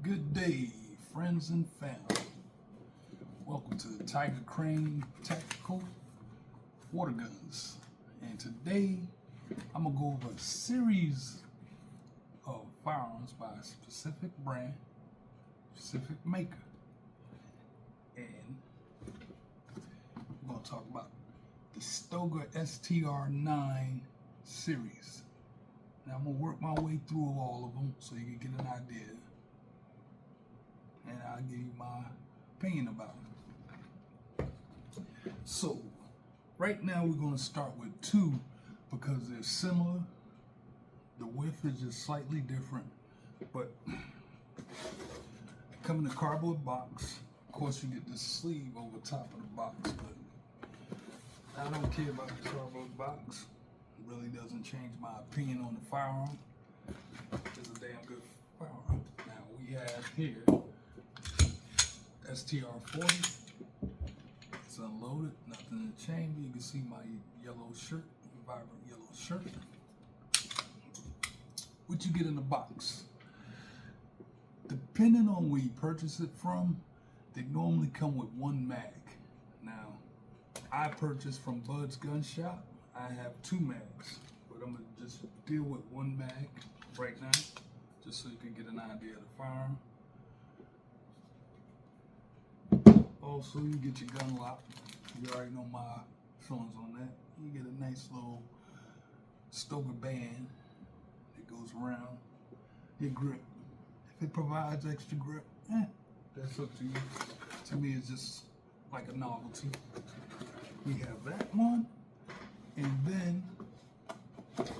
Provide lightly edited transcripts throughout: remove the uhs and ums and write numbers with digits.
Good day, friends and family. Welcome to Tiger Crane Tactical Water Guns. And today, I'm going to go over a series of firearms by a specific brand, specific maker. And we're going to talk about the Stoeger STR9 series. Now, I'm going to work my way through all of them so you can get an idea. And I'll give you my opinion about it. So, right now we're going to start with two because they're similar. The width is just slightly different, but they come in a cardboard box. Of course, you get the sleeve over top of the box, but I don't care about the cardboard box. It really doesn't change my opinion on the firearm. It's a damn good firearm. Now we have here STR40. It's unloaded, nothing in the chamber. You can see my yellow shirt, vibrant yellow shirt. What you get in the box? Depending on where you purchase it from, they normally come with one mag. Now, I purchased from Bud's Gun Shop. I have two mags, but I'm gonna just deal with one mag right now, just so you can get an idea of the firearm. Also, you get your gun lock. You already know my feelings on that. You get a nice little Stoeger band that goes around your grip. If it provides extra grip, that's up to you. To me, it's just like a novelty. We have that one, and then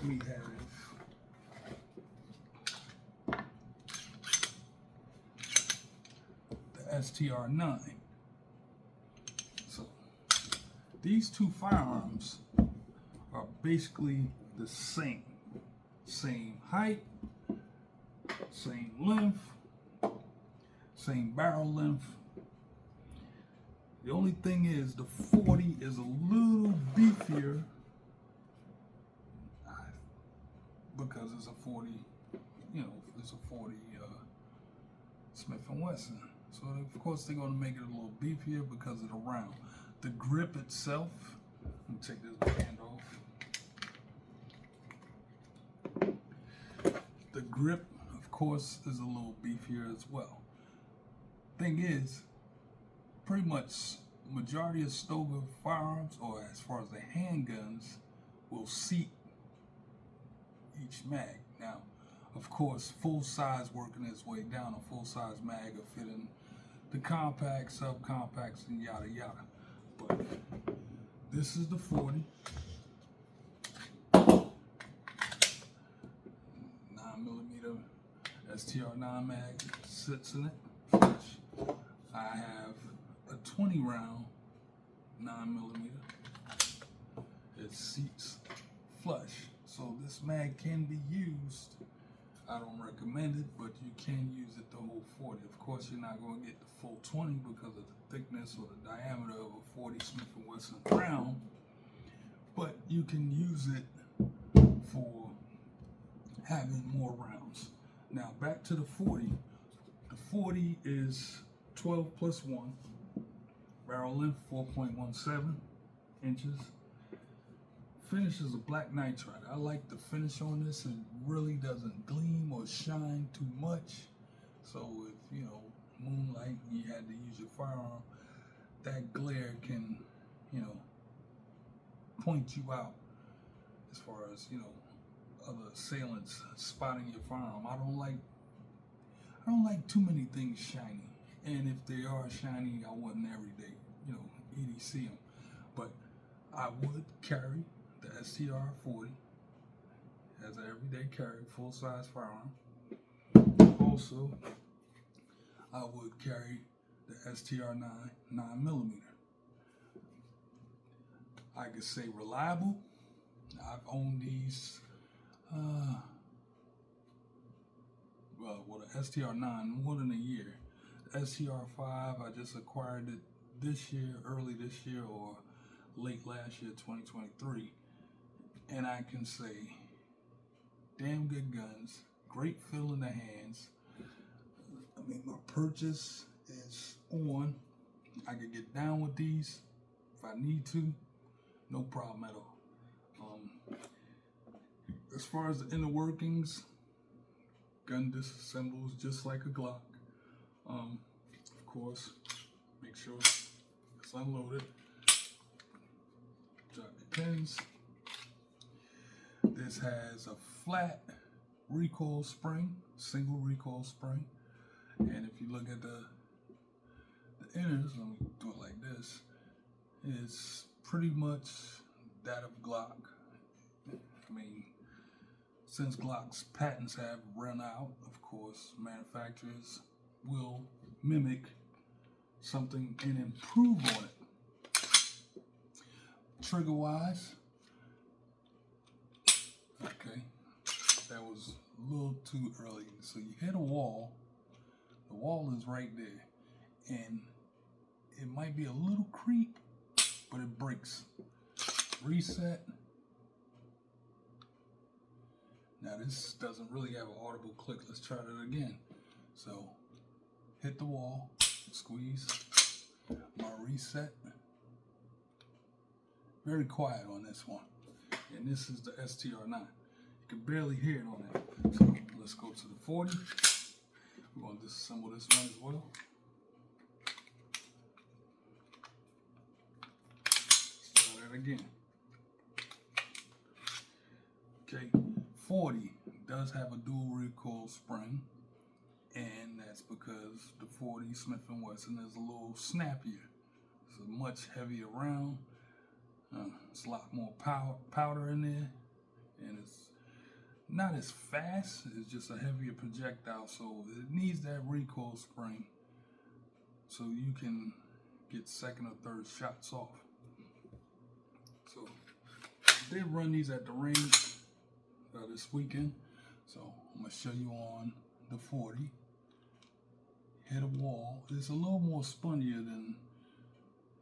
we have the STR9. So these two firearms are basically the same. Same height, same length, same barrel length. The only thing is the 40 is a little beefier because it's a 40, it's a 40 Smith & Wesson. So of course they're going to make it a little beefier because of the round. The grip itself, let me take this band off. The grip, of course, is a little beefier as well. Thing is, pretty much majority of Stoeger firearms, or as far as the handguns, will seat each mag. Now, of course, full size working its way down, a full size mag will fit in the compact, subcompacts, and yada yada. But this is the 40. 9mm STR9 mag sits in it. I have a 20 round 9mm. It seats flush. So this mag can be used. I don't recommend it, but you can use it the whole 40. Of course, you're not going to get the full 20 because of the thickness or the diameter of a 40 Smith & Wesson round, but you can use it for having more rounds. Now back to the 40. The 40 is 12 plus 1. Barrel length 4.17 inches. Finish is a black nitride. I like the finish on this. It really doesn't gleam or shine too much. So if moonlight, you had to use your firearm, that glare can, point you out as far as, other assailants spotting your firearm. I don't like too many things shiny. And if they are shiny, I wouldn't every day, EDC them. But I would carry the STR40 as an everyday carry, full-size firearm. Also, I would carry the STR9 9mm. I could say reliable. I've owned these, the STR9 more than a year. The STR5, I just acquired it this year, early this year, or late last year, 2023. And I can say, damn good guns, great feel in the hands. I mean, purchase is on. I can get down with these if I need to, no problem at all. As far as the inner workings, gun disassembles just like a Glock. Of course, make sure it's unloaded. Drop the pins. This has a flat recoil spring, single recoil spring. And if you look at the inners, let me do it like this, it's pretty much that of Glock. I mean, since Glock's patents have run out, of course, manufacturers will mimic something and improve on it. Trigger wise, okay, that was a little too early. So you hit a wall, the wall is right there, and it might be a little creep, but it breaks. Reset. Now this doesn't really have an audible click. Let's try that again. So hit the wall, squeeze, my reset. Very quiet on this one. And this is the STR9. You can barely hear it on that. So let's go to the 40. We're going to disassemble this one as well. Let's try that again. Okay. 40 does have a dual recoil spring, and that's because the 40 Smith & Wesson is a little snappier. It's a much heavier round. It's a lot more powder in there, and it's not as fast. It's just a heavier projectile, so it needs that recoil spring so you can get second or third shots off. So they run these at the range this weekend, so I'm going to show you on the 40. Hit a wall. It's a little more spunnier than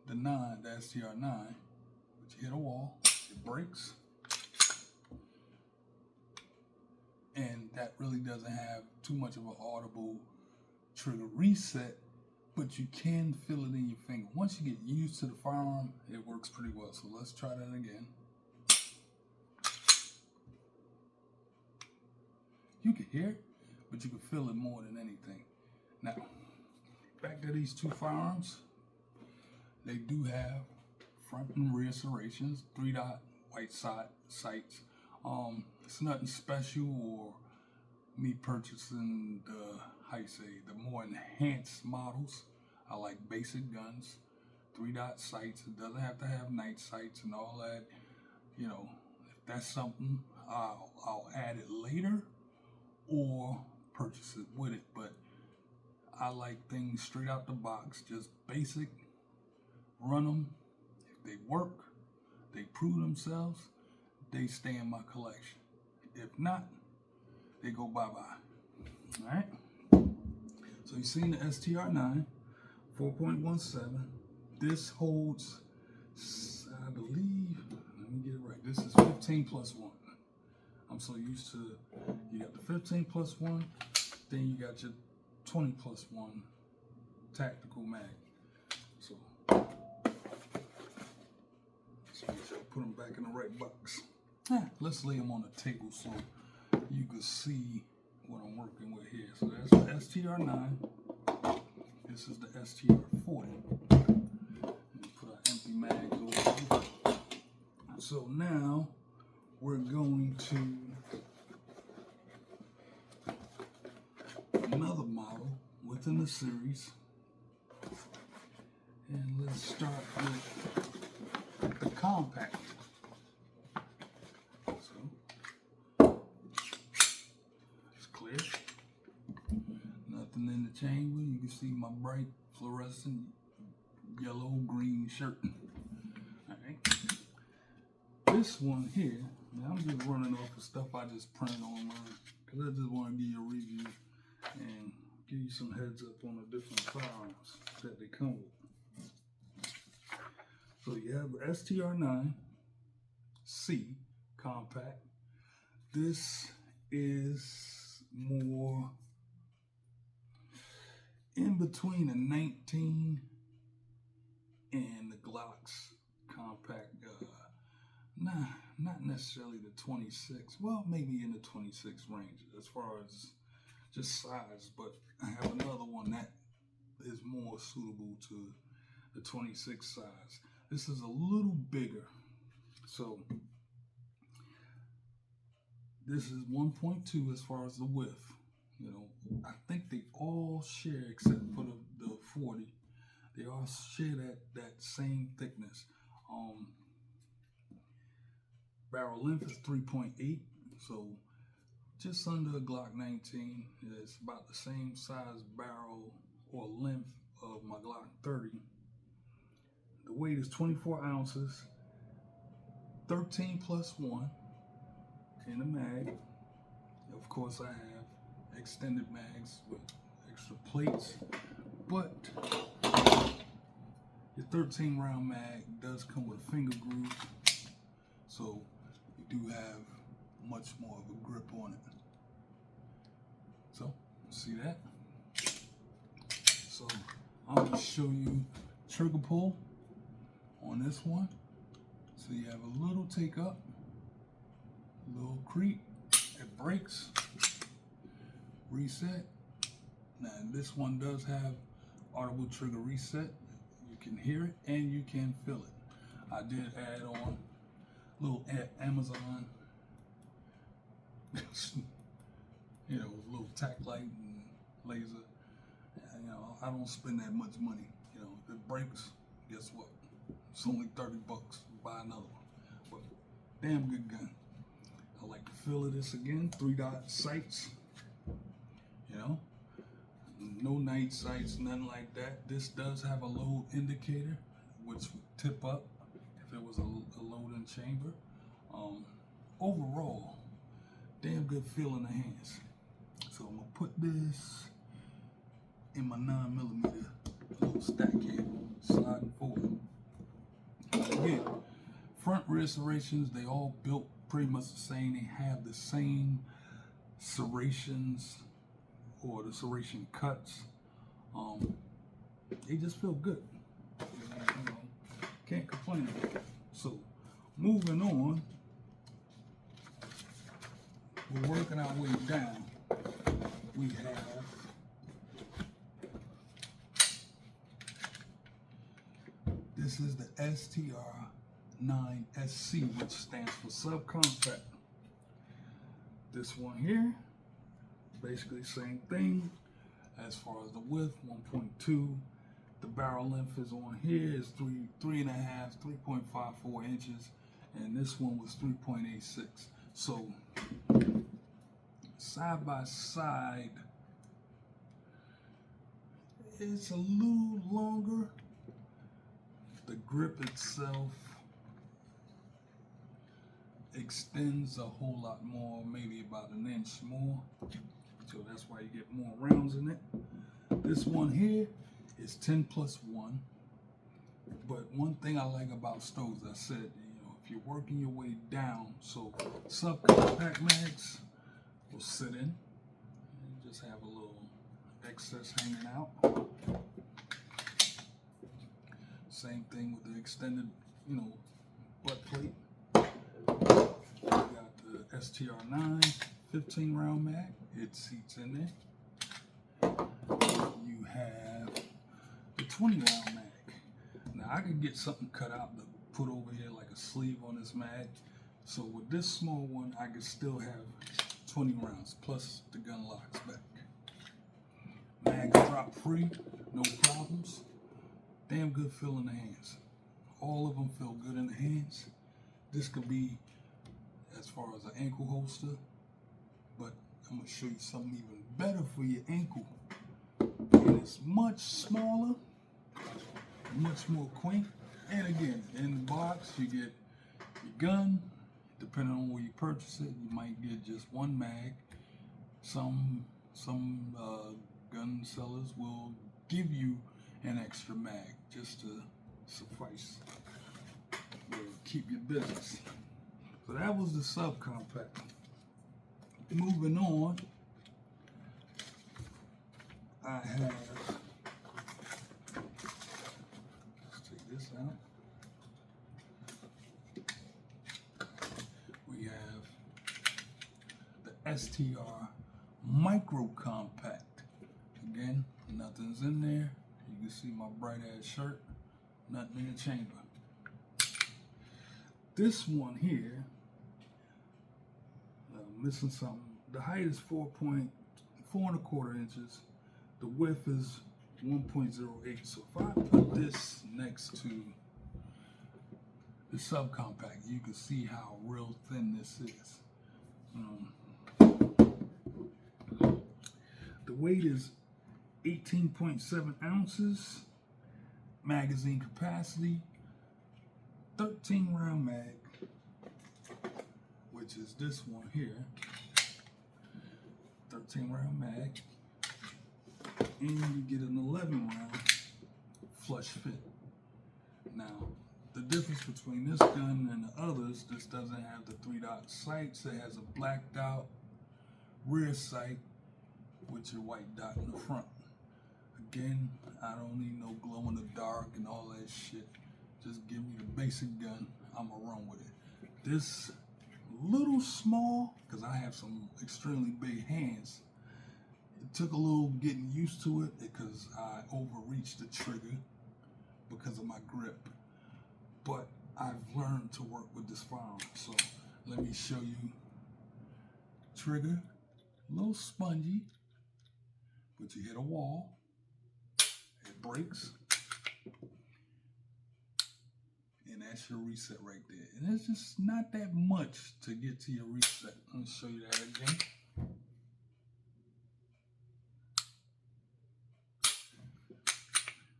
the 9, the STR9, but you hit a wall, it breaks, and that really doesn't have too much of an audible trigger reset, but you can feel it in your finger. Once you get used to the firearm, it works pretty well. So let's try that again. You can hear it, but you can feel it more than anything. Now, back to these two firearms. They do have front and rear serrations, 3-dot white sights. It's nothing special or me purchasing the, how you say, the more enhanced models. I like basic guns, 3-dot sights. It doesn't have to have night sights and all that. You know, if that's something, I'll add it later or purchase it with it, but I like things straight out the box, just basic, run them. If they work, they prove themselves, they stay in my collection. If not, they go bye-bye. All right, so you've seen the STR9 4.17. This holds, I believe, let me get it right, this is 15 plus 1. I'm so used to, you got the 15 plus 1, then you got your 20 plus 1 tactical mag. So make sure I put them back in the right box. Let's lay them on the table so you can see what I'm working with here. So that's the STR9. This is the STR40. Put our empty mags over here. So now we're going to another model within the series, and let's start with the compact. So it's clear, nothing in the chamber. You can see my bright fluorescent yellow-green shirt. All right, this one here, now I'm just running off of stuff I just printed online because I just want to give you a review and give you some heads up on the different firearms that they come with. So you have the STR9C compact. This is more, in between the 19 and the Glock's compact. Not necessarily the 26. Well, maybe in the 26 range as far as just size, but I have another one that is more suitable to the 26 size. This is a little bigger. So this is 1.2 as far as the width. You know, I think they all share, except for the 40, they all share that same thickness. Barrel length is 3.8, so just under a Glock 19. It's about the same size barrel or length of my Glock 30. The weight is 24 ounces, 13 plus 1 in the mag. Of course, I have extended mags with extra plates, but your 13 round mag does come with a finger groove, so you do have much more of a grip on it. So, see that? So, I'm going to show you trigger pull on this one. So you have a little take up, a little creep, it breaks, reset. Now this one does have audible trigger reset. You can hear it and you can feel it. I did add on a little Amazon, you know, a little tack light and laser. You know, I don't spend that much money. You know, if it breaks, guess what? It's only 30 bucks. Buy another one. But damn good gun. I like the feel of this again. 3-dot sights. You know, no night sights, nothing like that. This does have a load indicator, which would tip up if it was a loading chamber. Overall, damn good feel in the hands. So I'm gonna put this in my 9mm little stack here, sliding forward. Again, front rear serrations, they all built pretty much the same. They have the same serrations or the serration cuts. They just feel good. You know, can't complain about it. So moving on, we're working our way down. We have this is the STR9SC, which stands for subcompact. This one here, basically same thing. As far as the width, 1.2. The barrel length is on here is 3.54 inches, and this one was 3.86. So side by side, it's a little longer. The grip itself extends a whole lot more, maybe about an inch more. So that's why you get more rounds in it. This one here is 10 plus 1. But one thing I like about Stoeger, I said, you know, if you're working your way down, so subcompact mags will sit in and just have a little excess hanging out. Same thing with the extended, you know, butt plate. We got the STR9 15 round mag. It seats in there. You have the 20 round mag. Now I could get something cut out to put over here like a sleeve on this mag. So with this small one, I could still have 20 rounds plus the gun locks back. Mags drop free, no problems. Damn good feel in the hands. All of them feel good in the hands. This could be as far as an ankle holster, but I'm gonna show you something even better for your ankle. And it's much smaller, much more quaint. And again, in the box, you get your gun. Depending on where you purchase it, you might get just one mag. Some gun sellers will give you an extra mag just to suffice to keep your business. So that was the subcompact. Moving on, I have STR Micro Compact. Again, nothing's in there. You can see my bright ass shirt. Nothing in the chamber. This one here, missing something. The height is 4.4¼ inches. The width is 1.08. So if I put this next to the subcompact, you can see how real thin this is. The weight is 18.7 ounces. Magazine capacity, 13 round mag, which is this one here. 13 round mag, and you get an 11 round flush fit. Now, the difference between this gun and the others, this doesn't have the 3-dot sights. It has a blacked out rear sight with your white dot in the front. Again, I don't need no glow in the dark and all that shit. Just give me the basic gun, I'ma run with it. This little small, because I have some extremely big hands. It took a little getting used to it because I overreached the trigger because of my grip. But I've learned to work with this firearm. So let me show you. Trigger, a little spongy, but you hit a wall, it breaks, and that's your reset right there. And it's just not that much to get to your reset. Let me show you that again.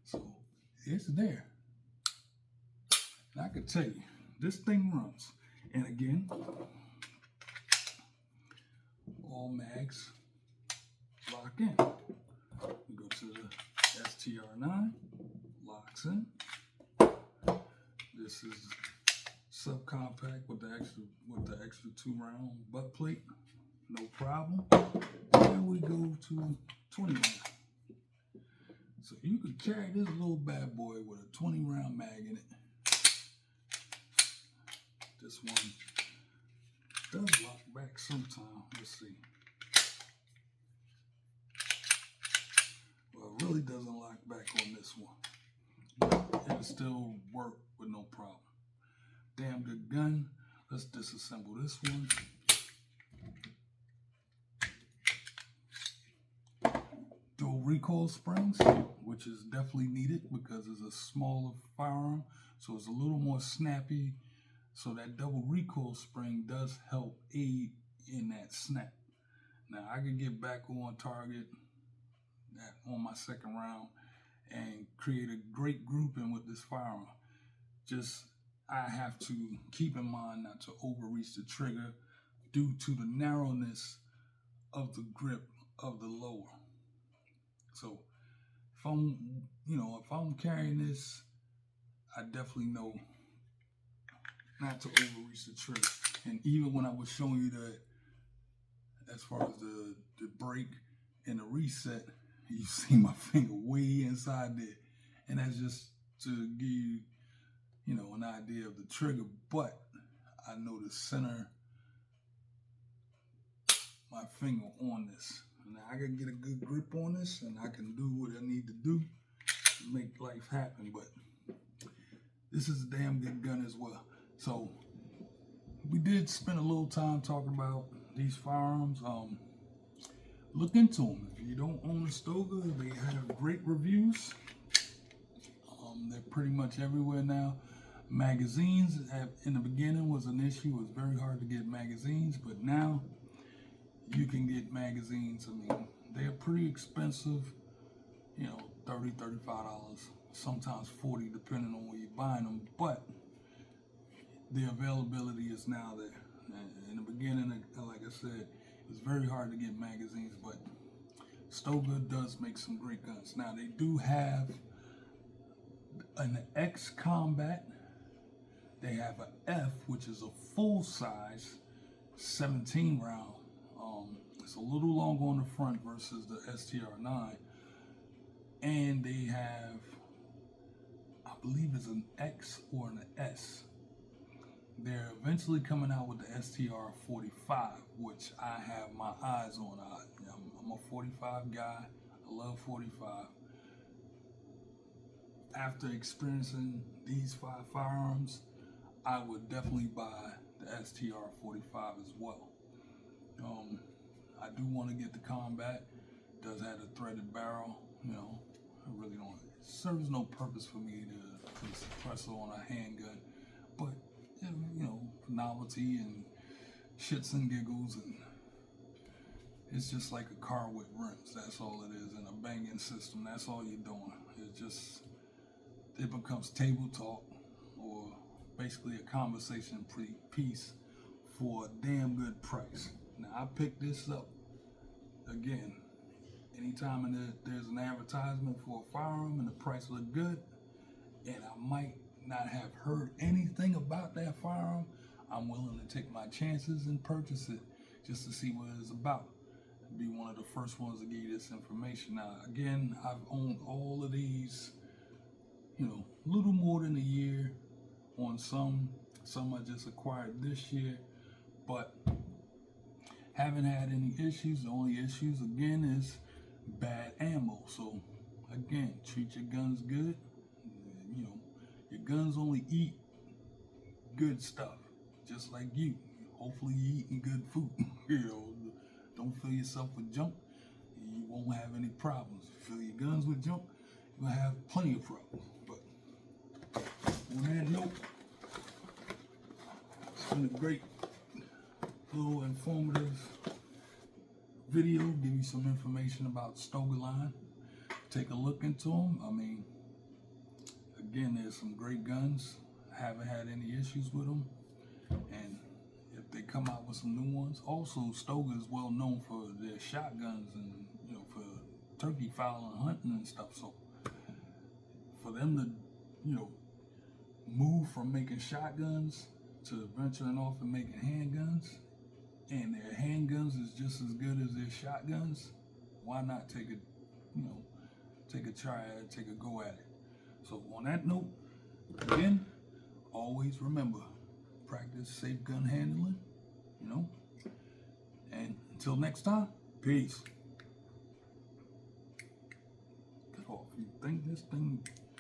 So it's there. And I can tell you, this thing runs. And again, all mags lock in. We go to the STR9, locks in. This is subcompact with the extra 2-round butt plate, no problem. Then we go to 20 round. So you could carry this little bad boy with a 20-round mag in it. This one does lock back sometime. Let's see. Well, it really doesn't lock back on this one. But it'll still work with no problem. Damn good gun. Let's disassemble this one. Dual recoil springs, which is definitely needed because it's a smaller firearm, so it's a little more snappy. So that double recoil spring does help aid in that snap. Now I can get back on target on my second round and create a great grouping with this firearm. Just I have to keep in mind not to overreach the trigger due to the narrowness of the grip of the lower. So if I'm carrying this, I definitely know not to overreach the trigger. And even when I was showing you that, as far as the break and the reset, you see my finger way inside there. And that's just to give you, an idea of the trigger. But I know to center my finger on this. Now I can get a good grip on this and I can do what I need to do to make life happen. But this is a damn good gun as well. So we did spend a little time talking about these firearms. Look into them. If you don't own a Stoeger, they have great reviews. They're pretty much everywhere now. Magazines in the beginning was an issue. It was very hard to get magazines, but now you can get magazines. I mean, they're pretty expensive, $30, $35, sometimes $40, depending on where you're buying them, but the availability is now there. In the beginning, like I said, it was very hard to get magazines, but Stoeger does make some great guns. Now, they do have an X Combat. They have an F, which is a full-size 17-round. It's a little longer on the front versus the STR9. And they have, I believe it's an X or an S. they're eventually coming out with the STR45, which I have my eyes on. I'm a 45 guy. I love 45. After experiencing these 5 firearms, I would definitely buy the STR45 as well. I do want to get the combat. It does have a threaded barrel. I really don't. It serves no purpose for me to put a suppressor on a handgun, but novelty and shits and giggles, and it's just like a car with rims. That's all it is, and a banging system. That's all you're doing. It becomes table talk, or basically a conversation piece for a damn good price. Now, I picked this up again. Anytime there's an advertisement for a firearm and the price look good, and I might not have heard anything about that firearm, I'm willing to take my chances and purchase it just to see what it's about. Be one of the first ones to give you this information. Now, again, I've owned all of these, little more than a year on some I just acquired this year, but haven't had any issues. The only issues, again, is bad ammo. So, again, treat your guns good. Your guns only eat good stuff, just like you. Hopefully you're eating good food. Don't fill yourself with junk, and you won't have any problems. Fill your guns with junk, you're gonna have plenty of problems. But on that note, it's been a great little informative video. Give you some information about Stoeger line. Take a look into them. Again, there's some great guns. I haven't had any issues with them, and if they come out with some new ones. Also, Stoeger is well known for their shotguns and for turkey fowling, hunting and stuff. So for them to move from making shotguns to venturing off and making handguns, and their handguns is just as good as their shotguns, why not take a try at it, take a go at it. So on that note, again, always remember, practice safe gun handling, and until next time, peace. Get off. You think this thing